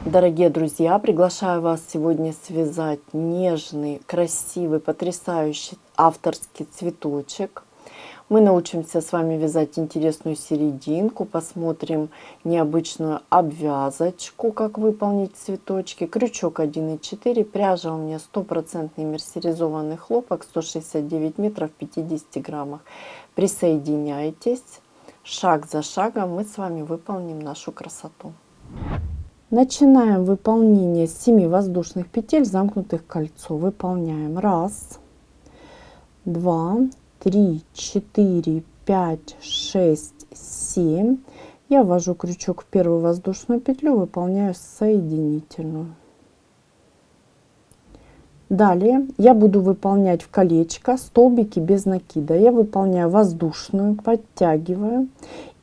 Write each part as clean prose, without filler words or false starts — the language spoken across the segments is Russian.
Дорогие друзья, приглашаю вас сегодня связать нежный, красивый, потрясающий авторский цветочек. Мы научимся с вами вязать интересную серединку, посмотрим необычную обвязочку, как выполнить цветочки. Крючок 1,4, пряжа у меня 100% мерсеризованный хлопок, 169 метров, 50 граммах. Присоединяйтесь, шаг за шагом мы с вами выполним нашу красоту. Начинаем выполнение с 7 воздушных петель, замкнутых в кольцо. Выполняем 1, 2, 3, 4, 5, 6, 7. Я ввожу крючок в первую воздушную петлю, выполняю соединительную. Далее я буду выполнять в колечко столбики без накида. Я выполняю воздушную, подтягиваю.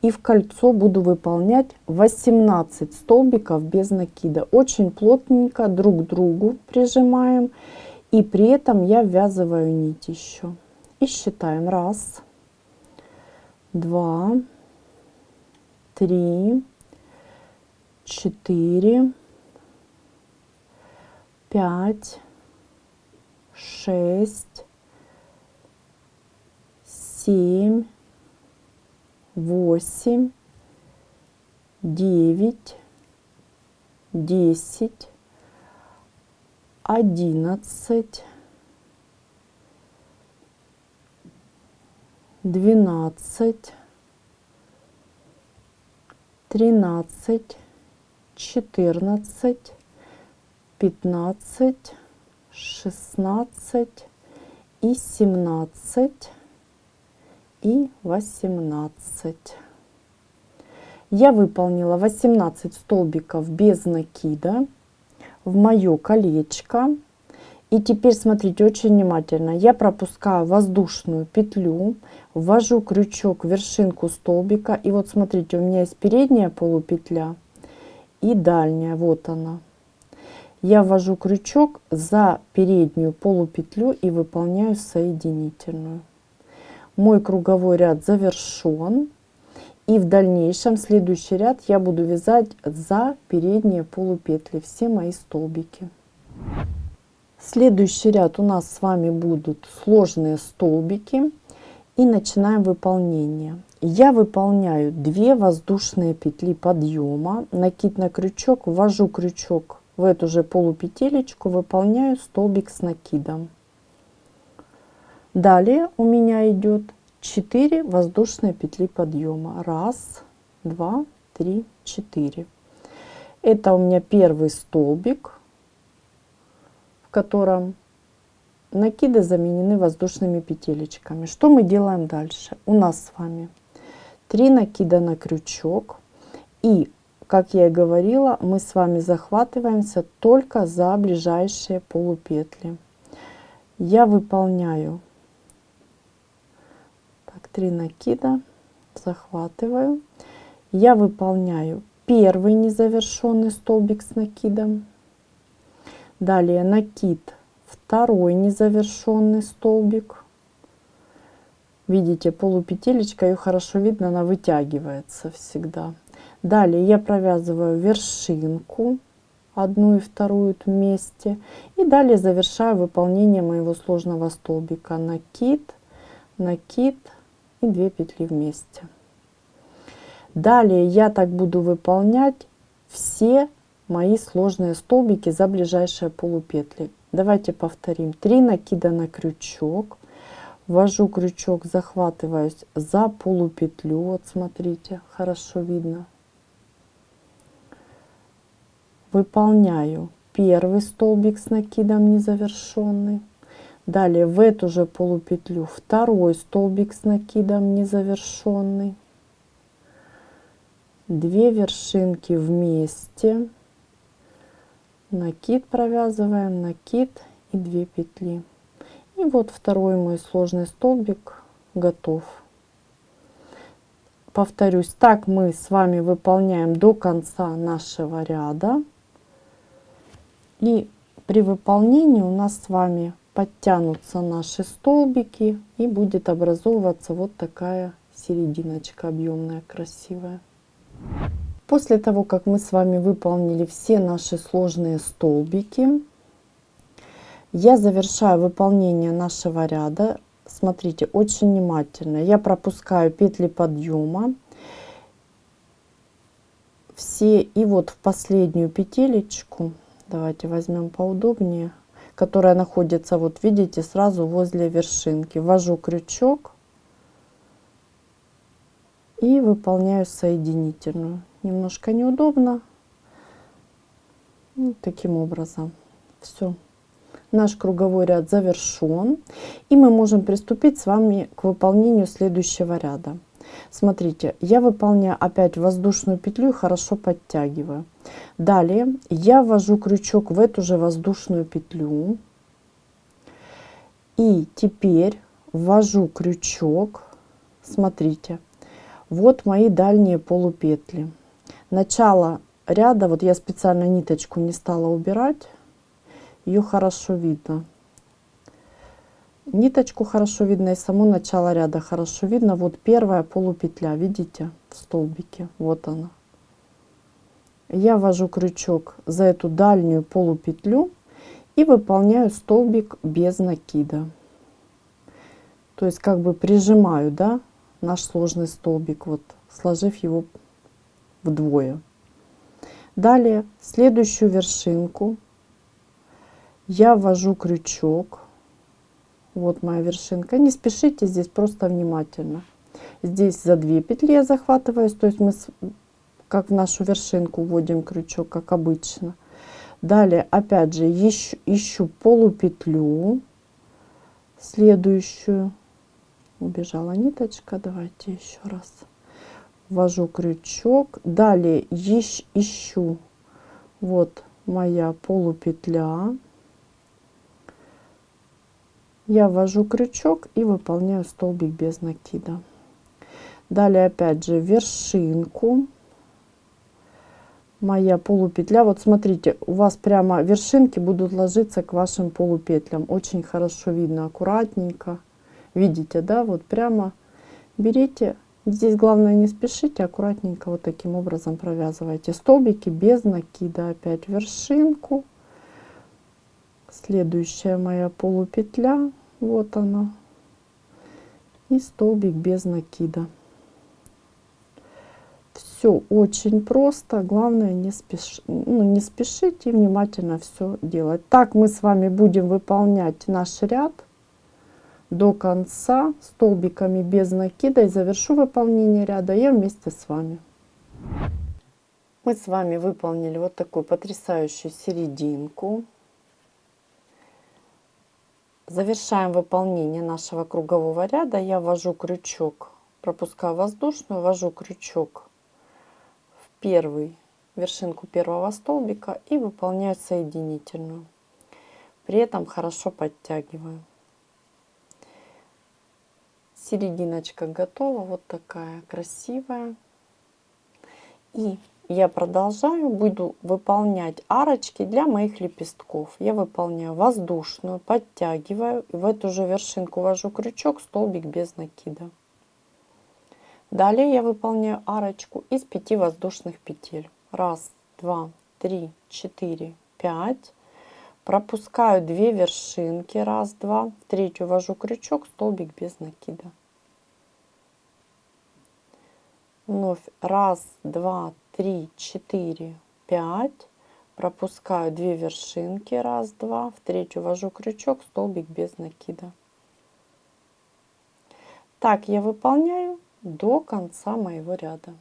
И в кольцо буду выполнять 18 столбиков без накида. Очень плотненько друг к другу прижимаем. И при этом я ввязываю нить еще. И считаем. 1, 2, 3, 4, 5, 6, 7, 8, 9, 10, 11, 12, 13, 14, 15, 16 и 17 и 18. Я выполнила 18 столбиков без накида в мое колечко. И теперь смотрите очень внимательно. Я пропускаю воздушную петлю, ввожу крючок в вершинку столбика. И вот смотрите, у меня есть передняя полупетля и дальняя. Вот она. Я ввожу крючок за переднюю полупетлю и выполняю соединительную. Мой круговой ряд завершен. И в дальнейшем следующий ряд я буду вязать за передние полупетли, все мои столбики. Следующий ряд у нас с вами будут сложные столбики. И начинаем выполнение. Я выполняю 2 воздушные петли подъема, накид на крючок, ввожу крючок в эту же полупетелечку, выполняю столбик с накидом. Далее у меня идет 4 воздушные петли подъема. 1, 2, 3, 4. Это у меня первый столбик, в котором накиды заменены воздушными петелечками. Что мы делаем дальше? У нас с вами 3 накида на крючок. И, как я и говорила, мы с вами захватываемся только за ближайшие полупетли. Я выполняю 3 накида, захватываю. Я выполняю первый незавершенный столбик с накидом. Далее накид, второй незавершенный столбик. Видите, полупетелечка, ее хорошо видно, она вытягивается всегда. Далее я провязываю вершинку, одну и вторую вместе. И далее завершаю выполнение моего сложного столбика. Накид, накид и 2 петли вместе. Далее я так буду выполнять все мои сложные столбики за ближайшие полупетли. Давайте повторим. 3 накида на крючок, ввожу крючок, захватываюсь за полупетлю. Вот смотрите, хорошо видно. Выполняю первый столбик с накидом незавершенный. Далее в эту же полупетлю второй столбик с накидом незавершенный. 2 вершинки вместе. Накид провязываем, накид и 2 петли. И вот второй мой сложный столбик готов. Повторюсь, так мы с вами выполняем до конца нашего ряда. И при выполнении у нас с вами подтянутся наши столбики и будет образовываться вот такая серединочка объемная, красивая. После того, как мы с вами выполнили все наши сложные столбики, я завершаю выполнение нашего ряда. Смотрите, очень внимательно. Я пропускаю петли подъема все, и вот в последнюю петелечку, давайте возьмем поудобнее, которая находится, вот видите, сразу возле вершинки, ввожу крючок и выполняю соединительную. Немножко неудобно. Вот таким образом. Все. Наш круговой ряд завершен. И мы можем приступить с вами к выполнению следующего ряда. Смотрите, я выполняю опять воздушную петлю и хорошо подтягиваю. Далее я ввожу крючок в эту же воздушную петлю. И теперь ввожу крючок. Смотрите, вот мои дальние полупетли. Начало ряда, вот я специально ниточку не стала убирать, ее хорошо видно. Ниточку хорошо видно и само начало ряда хорошо видно. Вот первая полупетля, видите, в столбике, вот она. Я ввожу крючок за эту дальнюю полупетлю и выполняю столбик без накида. То есть как бы прижимаю, да, наш сложный столбик, вот сложив его вдвое. Далее следующую вершинку я ввожу крючок. Вот моя вершинка. Не спешите, здесь просто внимательно. Здесь за 2 петли я захватываюсь, то есть мы как в нашу вершинку вводим крючок, как обычно. Далее опять же ищу полупетлю следующую. Убежала ниточка, давайте еще раз. Ввожу крючок, далее ищу, вот моя полупетля, я ввожу крючок и выполняю столбик без накида. Далее опять же вершинку, моя полупетля, вот смотрите, у вас прямо вершинки будут ложиться к вашим полупетлям, очень хорошо видно, аккуратненько, видите, да, вот прямо берите. Здесь главное не спешите, аккуратненько вот таким образом провязывайте столбики без накида. Опять вершинку, следующая моя полупетля, вот она, и столбик без накида. Все очень просто, главное не спешите и внимательно все делать. Так мы с вами будем выполнять наш ряд до конца столбиками без накида, и завершу выполнение ряда я вместе с вами. Мы с вами выполнили вот такую потрясающую серединку. Завершаем выполнение нашего кругового ряда. Я ввожу крючок, пропускаю воздушную, ввожу крючок в вершинку первого столбика и выполняю соединительную. При этом хорошо подтягиваю. Серединочка готова, вот такая красивая. И я продолжаю, буду выполнять арочки для моих лепестков. Я выполняю воздушную, подтягиваю, и в эту же вершинку ввожу крючок, столбик без накида. Далее я выполняю арочку из 5 воздушных петель. 1, 2, 3, 4, 5. Пропускаю 2 вершинки, 1, 2, в третью ввожу крючок, столбик без накида. Вновь 1, 2, 3, 4, 5. Пропускаю 2 вершинки, 1, 2, в третью ввожу крючок, столбик без накида. Так я выполняю до конца моего ряда.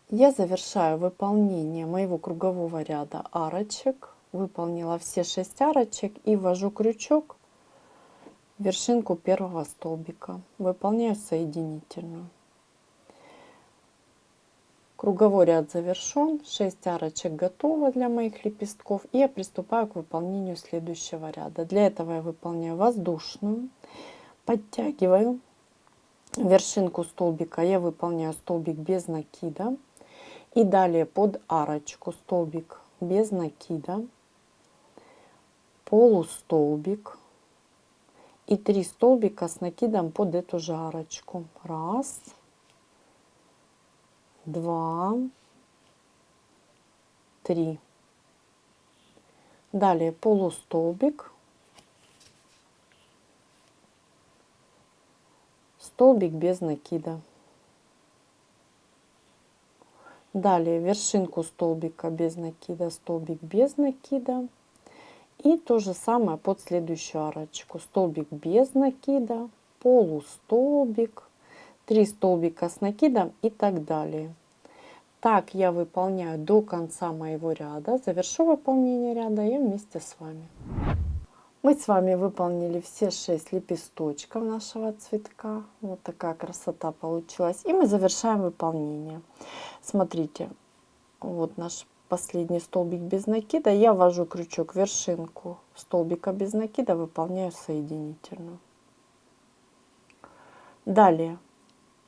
Я завершаю выполнение моего кругового ряда арочек. Выполнила все 6 арочек и ввожу крючок в вершинку первого столбика. Выполняю соединительную. Круговой ряд завершен, 6 арочек готово для моих лепестков, и я приступаю к выполнению следующего ряда. Для этого я выполняю воздушную, подтягиваю вершинку столбика, я выполняю столбик без накида, и далее под арочку столбик без накида, полустолбик и 3 столбика с накидом под эту же арочку. 1, 2, 3. Далее полустолбик, столбик без накида. Далее вершинку столбика без накида, столбик без накида. И то же самое под следующую арочку. Столбик без накида, полустолбик, 3 столбика с накидом и так далее. Так я выполняю до конца моего ряда. Завершу выполнение ряда я вместе с вами. Мы с вами выполнили все 6 лепесточков нашего цветка. Вот такая красота получилась. И мы завершаем выполнение. Смотрите, вот наш последний столбик без накида. Я ввожу крючок в вершинку столбика без накида, выполняю соединительную. Далее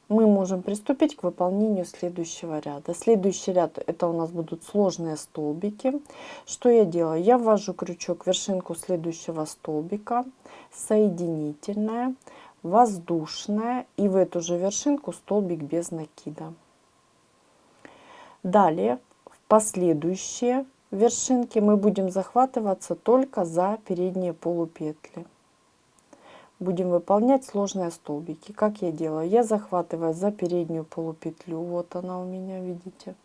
мы можем приступить к выполнению следующего ряда. Следующий ряд это у нас будут сложные столбики. Что я делаю? Я ввожу крючок в вершинку следующего столбика, соединительная, воздушная и в эту же вершинку столбик без накида. Далее в последующие вершинки мы будем захватываться только за передние полупетли. Будем выполнять сложные столбики. Как я делаю? Я захватываю за переднюю полупетлю, вот она у меня, видите,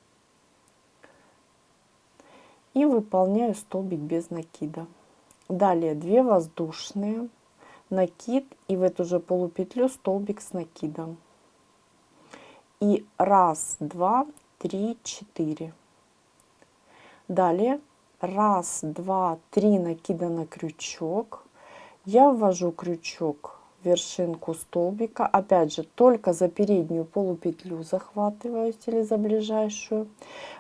и выполняю столбик без накида. Далее 2 воздушные, накид и в эту же полупетлю столбик с накидом. И 1, 2, 3, 4. Далее 1, 2, 3 накида на крючок. Я ввожу крючок в вершинку столбика, опять же только за переднюю полупетлю захватываюсь или за ближайшую,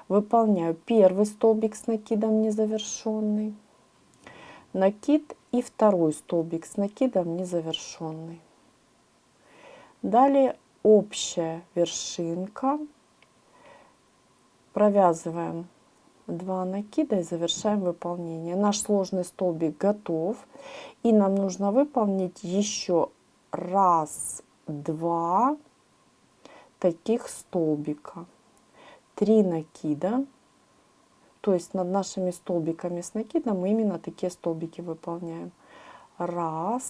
выполняю первый столбик с накидом незавершенный, накид и второй столбик с накидом незавершенный. Далее общая вершинка, провязываем 2 накида и завершаем выполнение. Наш сложный столбик готов. И нам нужно выполнить еще 1, 2 таких столбика. 3 накида. То есть над нашими столбиками с накидом мы именно такие столбики выполняем. 1,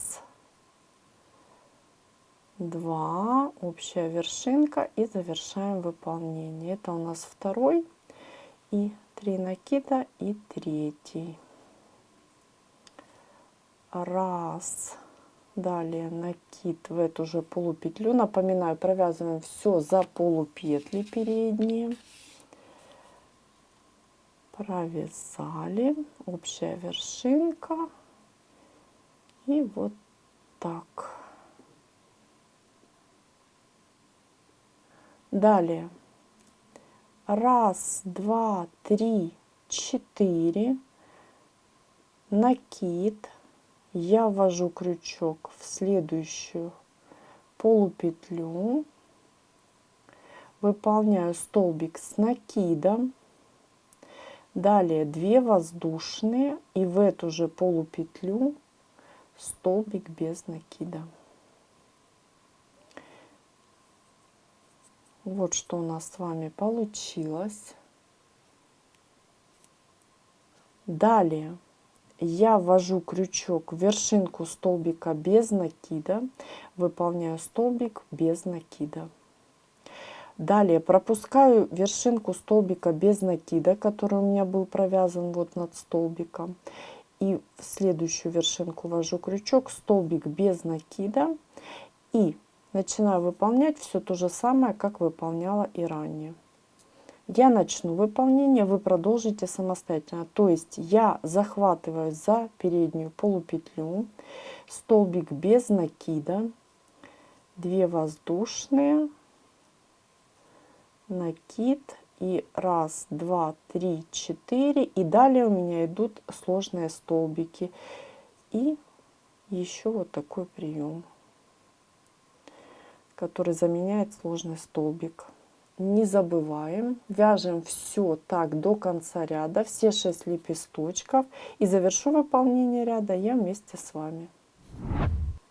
2, общая вершинка и завершаем выполнение. Это у нас второй. И 3 накида и третий. 1, далее накид в эту же полупетлю. Напоминаю, провязываем все за полупетли передние. Провязали, общая вершинка. И вот так. Далее 1, 2, 3, 4, накид, я ввожу крючок в следующую полупетлю, выполняю столбик с накидом, далее 2 воздушные и в эту же полупетлю столбик без накида. Вот что у нас с вами получилось. Далее я ввожу крючок в вершинку столбика без накида, выполняю столбик без накида. Далее пропускаю вершинку столбика без накида, который у меня был провязан вот над столбиком. И в следующую вершинку ввожу крючок, столбик без накида и начинаю выполнять все то же самое, как выполняла и ранее. Я начну выполнение, вы продолжите самостоятельно. То есть я захватываю за переднюю полупетлю, столбик без накида, 2 воздушные, накид и 1, 2, 3, 4. И далее у меня идут сложные столбики. И еще вот такой прием, который заменяет сложный столбик. Не забываем, вяжем все так до конца ряда, все 6 лепесточков. И завершу выполнение ряда я вместе с вами.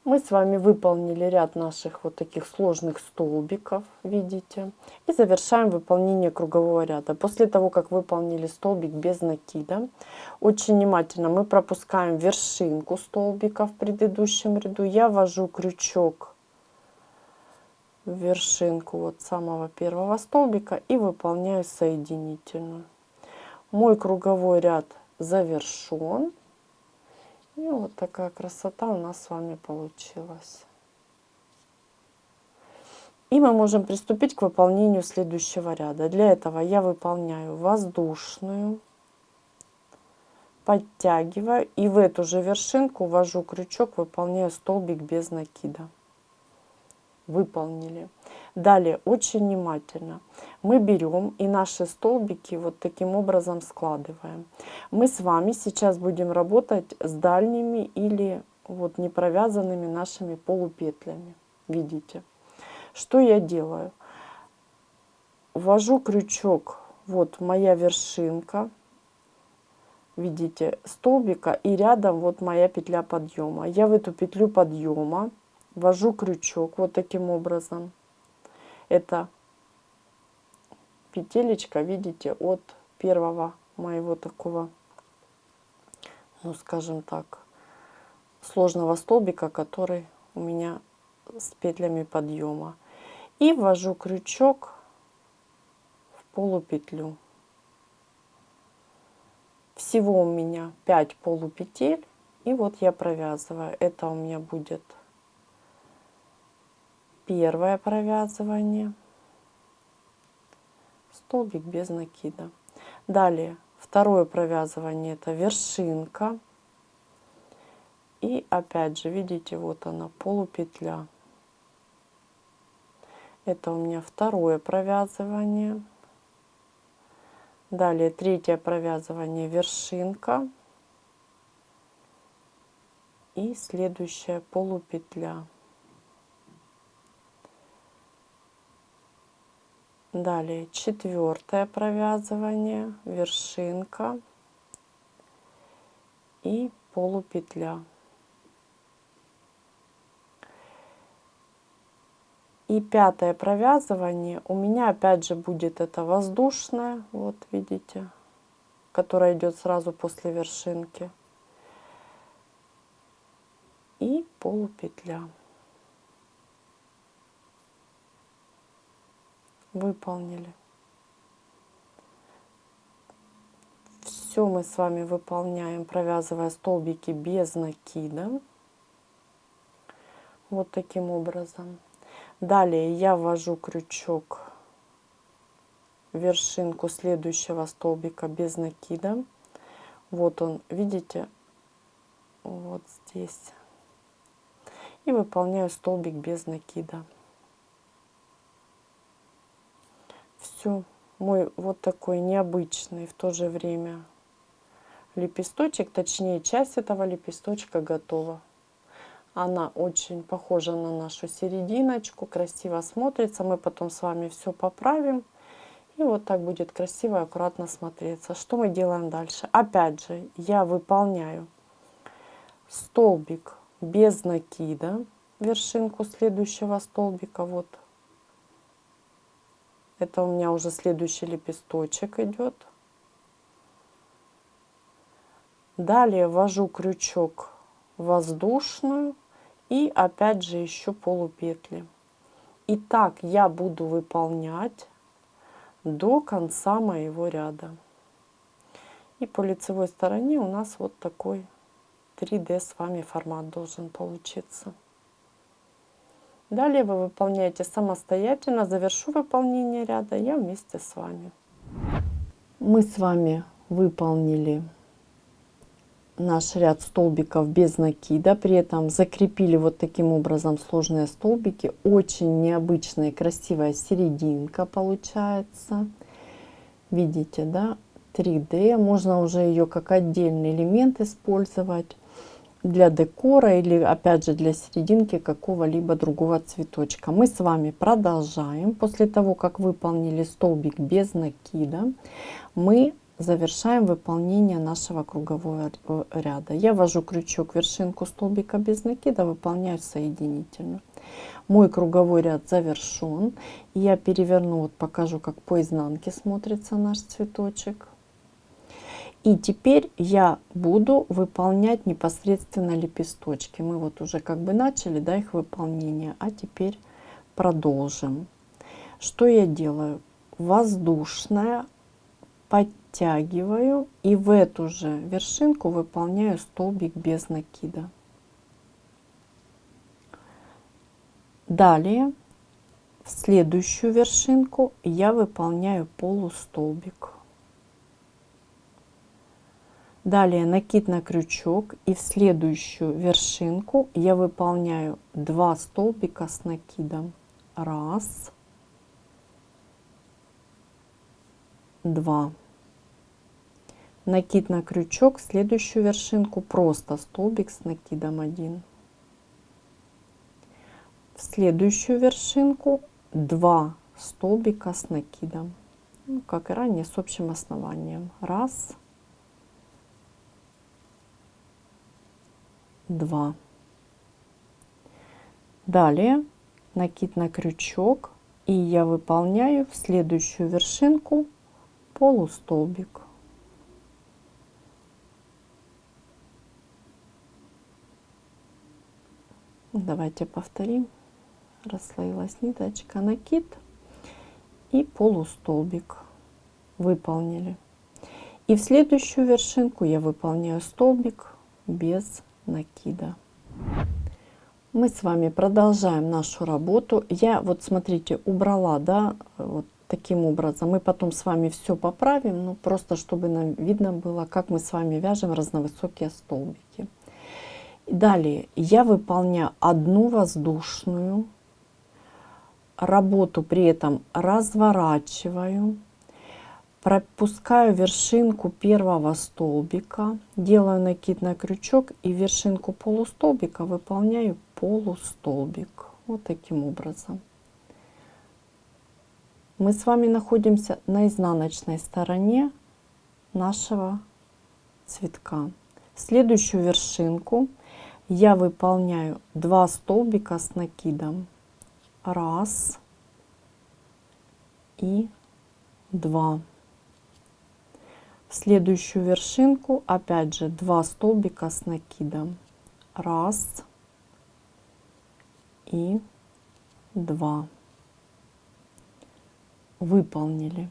Мы с вами выполнили ряд наших вот таких сложных столбиков, видите, и завершаем выполнение кругового ряда. После того, как выполнили столбик без накида, очень внимательно мы пропускаем вершинку столбика в предыдущем ряду. Я ввожу крючок в вершинку вот самого первого столбика и выполняю соединительную. Мой круговой ряд завершен. И вот такая красота у нас с вами получилась. И мы можем приступить к выполнению следующего ряда. Для этого я выполняю воздушную, подтягиваю и в эту же вершинку ввожу крючок, выполняю столбик без накида. Выполнили. Далее очень внимательно мы берем и наши столбики вот таким образом складываем. Мы с вами сейчас будем работать с дальними или вот не провязанными нашими полупетлями. Видите, что я делаю? Ввожу крючок, вот моя вершинка, видите, столбика, и рядом вот моя петля подъема. Я в эту петлю подъема ввожу крючок вот таким образом. Это петелечка, видите, от первого моего такого, ну скажем так, сложного столбика, который у меня с петлями подъема. И ввожу крючок в полупетлю. Всего у меня 5 полупетель. И вот я провязываю. Это у меня будет первое провязывание, столбик без накида. Далее второе провязывание, это вершинка, и опять же видите, вот она полупетля. Это у меня второе провязывание. Далее третье провязывание, вершинка, и следующая полупетля. Далее четвертое провязывание, вершинка и полупетля. И пятое провязывание у меня опять же будет это воздушное, вот видите, которое идет сразу после вершинки, и полупетля. Выполнили. Все мы с вами выполняем, провязывая столбики без накида. Вот таким образом. Далее я ввожу крючок в вершинку следующего столбика без накида. Вот он, видите, вот здесь. И выполняю столбик без накида. Все, мой вот такой необычный в то же время лепесточек, точнее часть этого лепесточка готова. Она очень похожа на нашу серединочку, красиво смотрится. Мы потом с вами все поправим. И вот так будет красиво и аккуратно смотреться. Что мы делаем дальше? Опять же, я выполняю столбик без накида, вершинку следующего столбика. Вот. Это у меня уже следующий лепесточек идет. Далее ввожу крючок в воздушную и опять же еще полупетли. И так я буду выполнять до конца моего ряда. И по лицевой стороне у нас вот такой 3D с вами формат должен получиться. Далее вы выполняете самостоятельно. Завершу выполнение ряда я вместе с вами. Мы с вами выполнили наш ряд столбиков без накида. При этом закрепили вот таким образом сложные столбики. Очень необычная красивая серединка получается. Видите, да? 3D. Можно уже ее как отдельный элемент использовать для декора или опять же для серединки какого-либо другого цветочка. Мы с вами продолжаем. После того, как выполнили столбик без накида, мы завершаем выполнение нашего кругового ряда. Я ввожу крючок в вершинку столбика без накида, выполняю соединительную. Мой круговой ряд завершен. Я переверну, вот покажу, как по изнанке смотрится наш цветочек. И теперь я буду выполнять непосредственно лепесточки. Мы вот уже как бы начали, да, их выполнение, а теперь продолжим. Что я делаю? Воздушная, подтягиваю и в эту же вершинку выполняю столбик без накида. Далее в следующую вершинку я выполняю полустолбик. Далее накид на крючок и в следующую вершинку я выполняю 2 столбика с накидом. 1, 2. Накид на крючок, в следующую вершинку просто столбик с накидом 1. В следующую вершинку 2 столбика с накидом, ну, как и ранее, с общим основанием. 1, 2. Далее накид на крючок и я выполняю в следующую вершинку полустолбик. Давайте повторим. Расслоилась ниточка, накид и полустолбик выполнили. И в следующую вершинку я выполняю столбик без накида. Мы с вами продолжаем нашу работу. Я вот смотрите убрала, да, вот таким образом. Мы потом с вами все поправим, ну просто чтобы нам видно было, как мы с вами вяжем разновысокие столбики. Далее я выполняю одну воздушную, работу при этом разворачиваю, пропускаю вершинку первого столбика, делаю накид на крючок и вершинку полустолбика выполняю полустолбик. Вот таким образом. Мы с вами находимся на изнаночной стороне нашего цветка. Следующую вершинку я выполняю 2 столбика с накидом. 1 и 2. В следующую вершинку опять же 2 столбика с накидом. 1 и 2. Выполнили.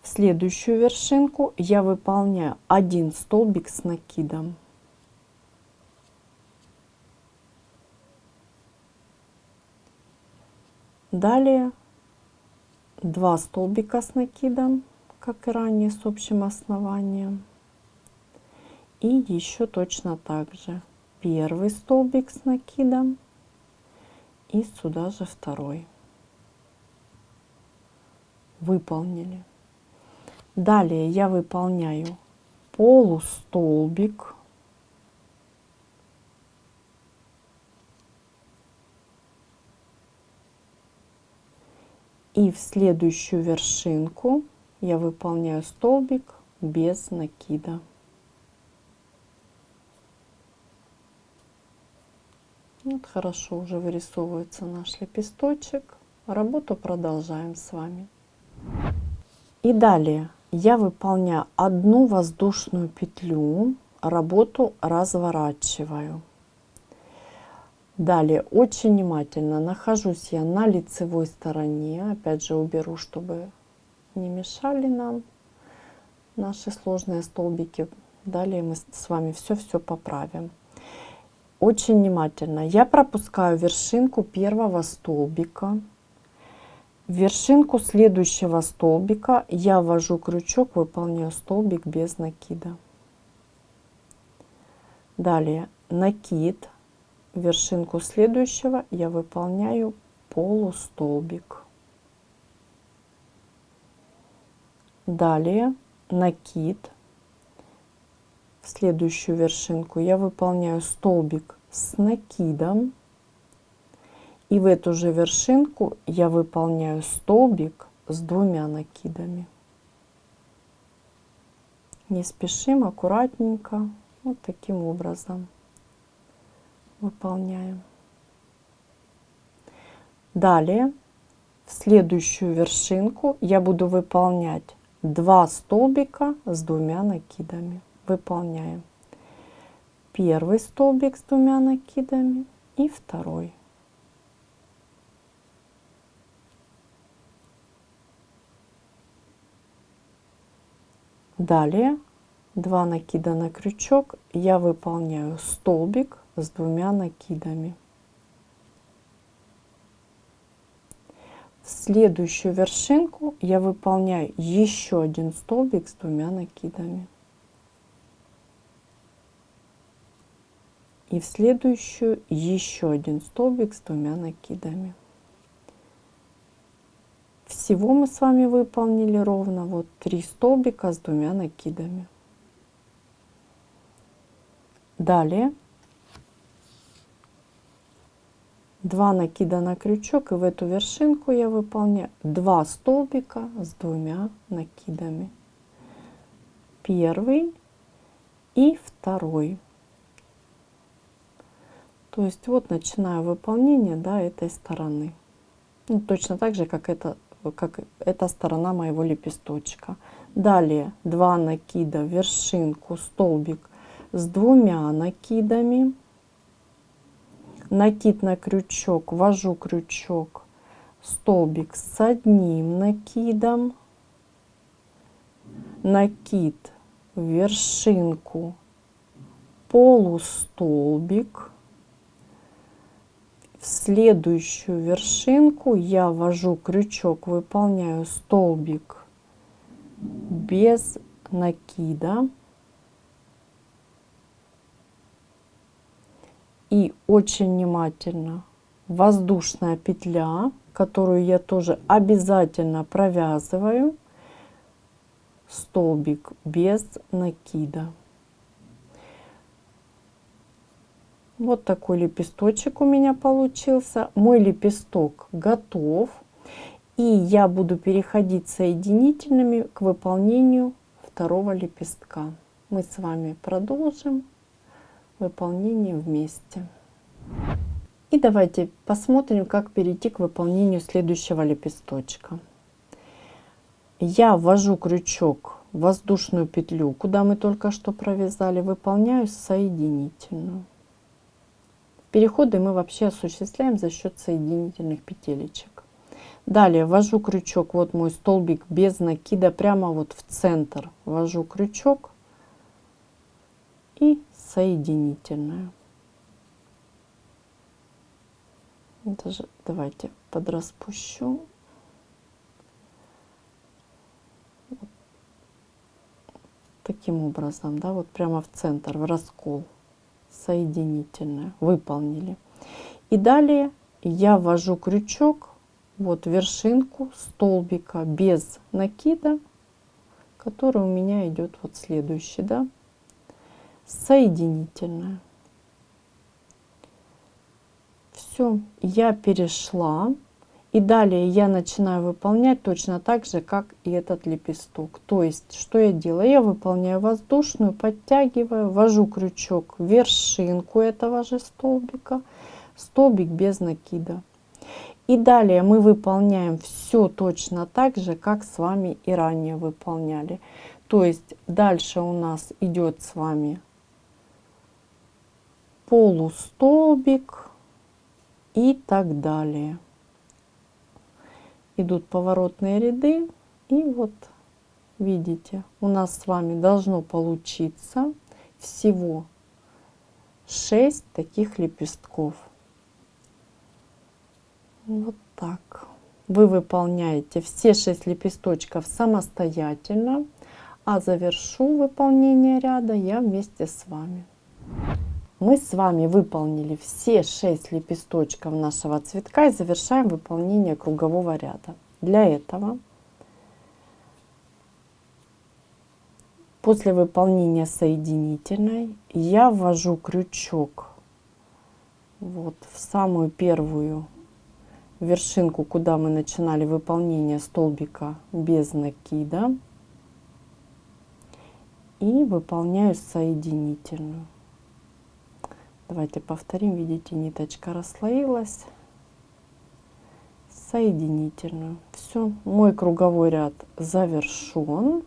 В следующую вершинку я выполняю 1 столбик с накидом. Далее 2 столбика с накидом, как и ранее, с общим основанием. И еще точно так же 1 столбик с накидом и сюда же 2. Выполнили. Далее я выполняю полустолбик. И в следующую вершинку я выполняю столбик без накида. Вот хорошо уже вырисовывается наш лепесточек. Работу продолжаем с вами. И далее я выполняю одну воздушную петлю, работу разворачиваю. Далее очень внимательно нахожусь я на лицевой стороне. Опять же уберу, чтобы не мешали нам наши сложные столбики. Далее мы с вами все поправим. Очень внимательно. Я пропускаю вершинку первого столбика. В вершинку следующего столбика я ввожу крючок, выполняю столбик без накида. Далее накид. В вершинку следующего я выполняю полустолбик. Далее накид. В следующую вершинку я выполняю столбик с накидом. И в эту же вершинку я выполняю столбик с 2 накидами. Не спешим, аккуратненько, вот таким образом выполняем. Далее в следующую вершинку я буду выполнять 2 столбика с 2 накидами. Выполняем первый столбик с 2 накидами и второй. Далее 2 накида на крючок, я выполняю столбик с 2 накидами. В следующую вершинку я выполняю еще один столбик с 2 накидами. И в следующую еще один столбик с 2 накидами. Всего мы с вами выполнили ровно вот 3 столбика с 2 накидами. Далее 2 накида на крючок, и в эту вершинку я выполняю 2 столбика с 2 накидами. Первый и второй. То есть вот начинаю выполнение, да, этой стороны. Ну, точно так же, как эта сторона моего лепесточка. Далее 2 накида в вершинку, столбик с 2 накидами. Накид на крючок, ввожу крючок, столбик с 1 накидом, накид в вершинку, полустолбик. В следующую вершинку я ввожу крючок, выполняю столбик без накида. И очень внимательно воздушная петля, которую я тоже обязательно провязываю, столбик без накида. Вот такой лепесточек у меня получился. Мой лепесток готов. И я буду переходить соединительными к выполнению второго лепестка. Мы с вами продолжим выполнение вместе. И давайте посмотрим, как перейти к выполнению следующего лепесточка. Я ввожу крючок в воздушную петлю, куда мы только что провязали, выполняю соединительную. Переходы мы вообще осуществляем за счет соединительных петелечек. Далее ввожу крючок, вот мой столбик без накида, прямо вот в центр ввожу крючок и соединительная. Даже давайте подраспущу. Вот таким образом, да, вот прямо в центр, в раскол, соединительная. Выполнили. И далее я ввожу крючок вот в вершинку столбика без накида, который у меня идет вот следующий, да, соединительная. Все, я перешла, и далее я начинаю выполнять точно так же, как и этот лепесток. То есть что я делаю? Я выполняю воздушную, подтягиваю, ввожу крючок в вершинку этого же столбика, столбик без накида. И далее мы выполняем все точно так же, как с вами и ранее выполняли. То есть дальше у нас идет с вами полустолбик и так далее. Идут поворотные ряды, и вот видите, у нас с вами должно получиться всего 6 таких лепестков. Вот так. Вы выполняете все 6 лепесточков самостоятельно, а завершу выполнение ряда я вместе с вами. Мы с вами выполнили все 6 лепесточков нашего цветка и завершаем выполнение кругового ряда. Для этого после выполнения соединительной я ввожу крючок вот в самую первую вершинку, куда мы начинали выполнение столбика без накида. и выполняю соединительную. Давайте повторим. Видите, ниточка расслоилась. Соединительную. Все, мой круговой ряд завершен.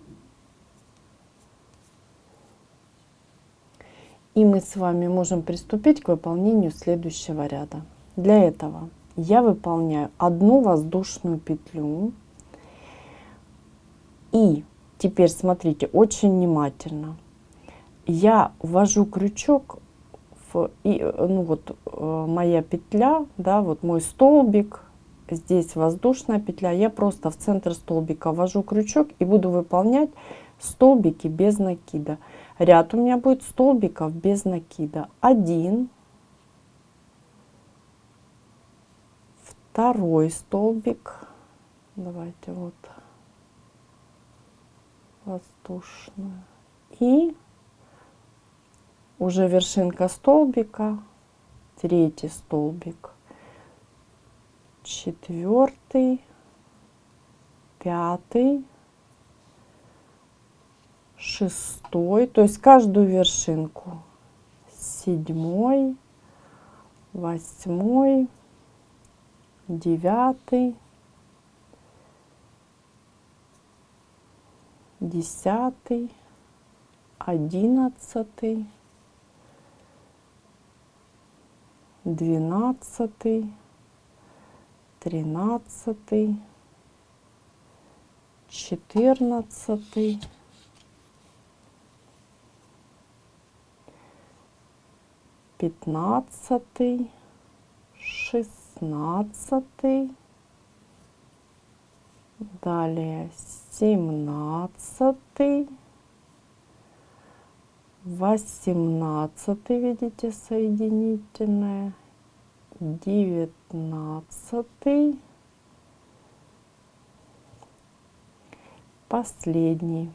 И мы с вами можем приступить к выполнению следующего ряда. Для этого я выполняю одну воздушную петлю. И теперь смотрите очень внимательно. Я ввожу крючок ну вот моя петля, да, вот мой столбик, здесь воздушная петля, я просто в центр столбика ввожу крючок и буду выполнять столбики без накида. Ряд у меня будет столбиков без накида. 1, второй столбик, давайте вот воздушную, и уже вершинка столбика, третий столбик, четвертый, пятый, шестой, то есть каждую вершинку, седьмой, восьмой, девятый, десятый, 11, 12, 13, 14, 15, 16, далее 17, 18, видите, соединительная, 19, последний.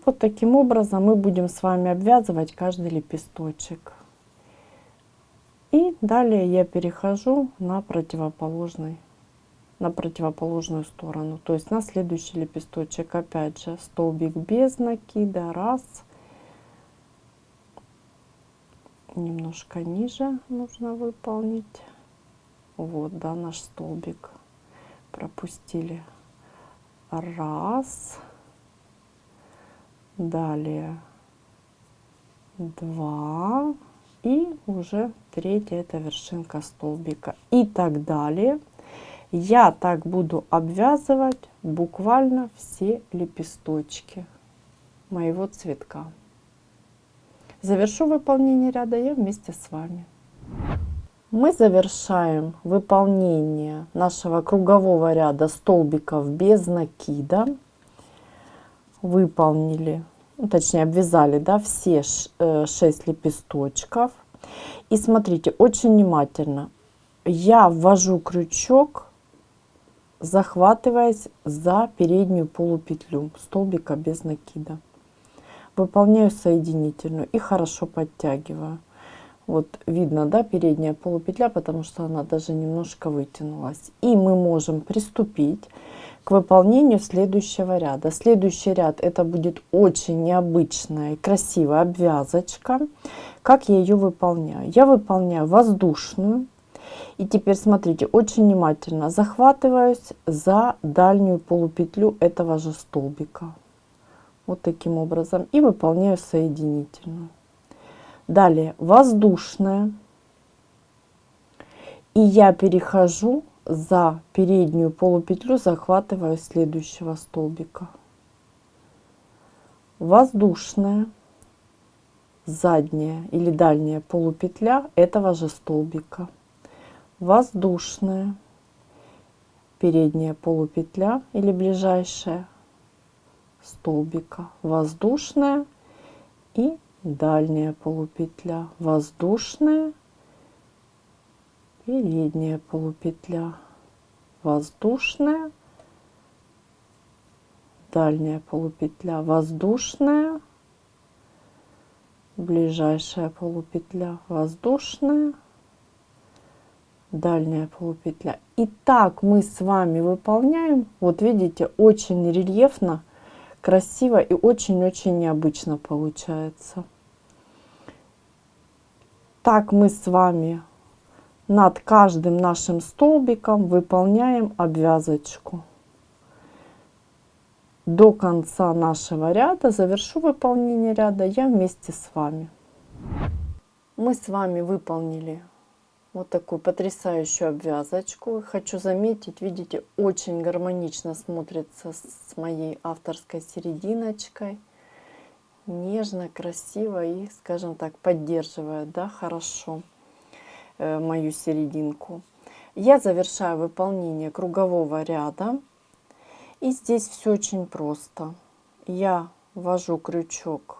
Вот таким образом мы будем с вами обвязывать каждый лепесточек. И далее я перехожу на противоположную сторону, то есть на следующий лепесточек. Опять же столбик без накида, раз, немножко ниже нужно выполнить. Вот, да, наш столбик пропустили. Раз, далее 2, и уже третья, это вершинка столбика, и так далее. Я так буду обвязывать буквально все лепесточки моего цветка. Завершу выполнение ряда я вместе с вами. Мы завершаем выполнение нашего кругового ряда столбиков без накида. Выполнили, точнее обвязали, да, все 6 лепесточков. И смотрите очень внимательно. Я ввожу крючок, захватываясь за переднюю полупетлю столбика без накида. Выполняю соединительную и хорошо подтягиваю. Вот видно, да, передняя полупетля, потому что она даже немножко вытянулась. И мы можем приступить к выполнению следующего ряда. Следующий ряд — это будет очень необычная и красивая обвязочка. Как я ее выполняю? Я выполняю воздушную. И теперь смотрите, очень внимательно захватываюсь за дальнюю полупетлю этого же столбика. Вот таким образом. И выполняю соединительную. Далее воздушная. И я перехожу за переднюю полупетлю, захватываю следующего столбика. Воздушная, задняя или дальняя полупетля этого же столбика. Воздушная, передняя полупетля или ближайшая столбика. Воздушная и дальняя полупетля, воздушная, передняя полупетля, воздушная, дальняя полупетля, воздушная, ближайшая полупетля, воздушная, дальняя полупетля. И так мы с вами выполняем. Вот видите, очень рельефно, красиво и очень-очень необычно получается. Так мы с вами над каждым нашим столбиком выполняем обвязочку. До конца нашего ряда, завершу выполнение ряда я вместе с вами. Мы с вами выполнили вот такую потрясающую обвязочку. Хочу заметить, видите, очень гармонично смотрится с моей авторской серединочкой. Нежно, красиво и, скажем так, поддерживает, да, хорошо мою серединку. Я завершаю выполнение кругового ряда. И здесь все очень просто. Я ввожу крючок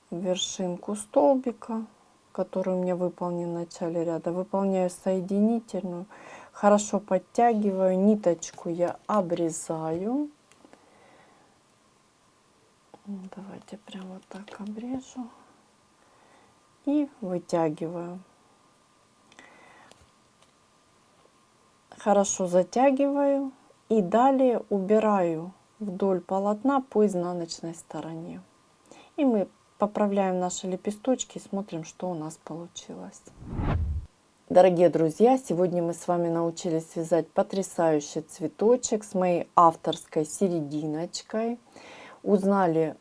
в вершинку столбика, который у меня выполнен в начале ряда. Выполняю соединительную. Хорошо подтягиваю. Ниточку я обрезаю. Давайте прямо так обрежу. И вытягиваю. Хорошо затягиваю. И далее убираю вдоль полотна по изнаночной стороне. И мы поправляем наши лепесточки и смотрим, что у нас получилось. Дорогие друзья, сегодня мы с вами научились связать потрясающий цветочек с моей авторской серединочкой. Узнали,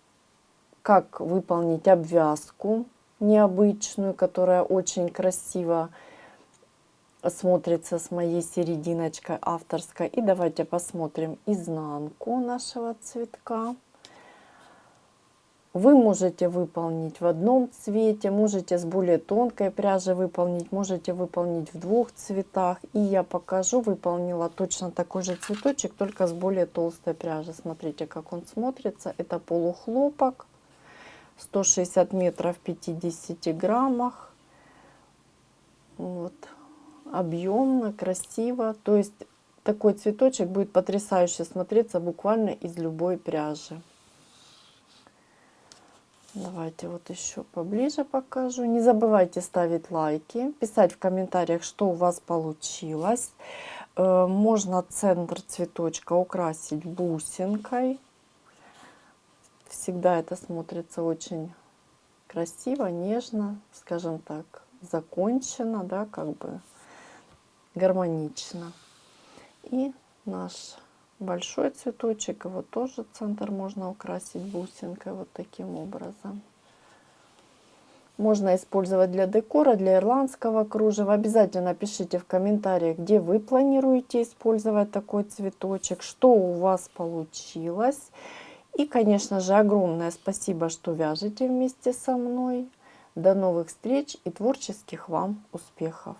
как выполнить обвязку необычную, которая очень красиво смотрится с моей серединочкой авторской. И давайте посмотрим изнанку нашего цветка. Вы можете выполнить в одном цвете, можете с более тонкой пряжи выполнить, можете выполнить в двух цветах. И я покажу, выполнила точно такой же цветочек, только с более толстой пряжи. Смотрите, как он смотрится. Это полухлопок, 160 метров в 50 граммах. Вот. Объемно, красиво. То есть такой цветочек будет потрясающе смотреться буквально из любой пряжи. Давайте вот еще поближе покажу. Не забывайте ставить лайки, писать в комментариях, что у вас получилось. Можно центр цветочка украсить бусинкой. Всегда это смотрится очень красиво, нежно, скажем так, закончено, да, как бы гармонично. И наш большой цветочек, его тоже центр можно украсить бусинкой вот таким образом. Можно использовать для декора, для ирландского кружева. Обязательно пишите в комментариях, где вы планируете использовать такой цветочек, что у вас получилось. И, конечно же, огромное спасибо, что вяжете вместе со мной. До новых встреч и творческих вам успехов!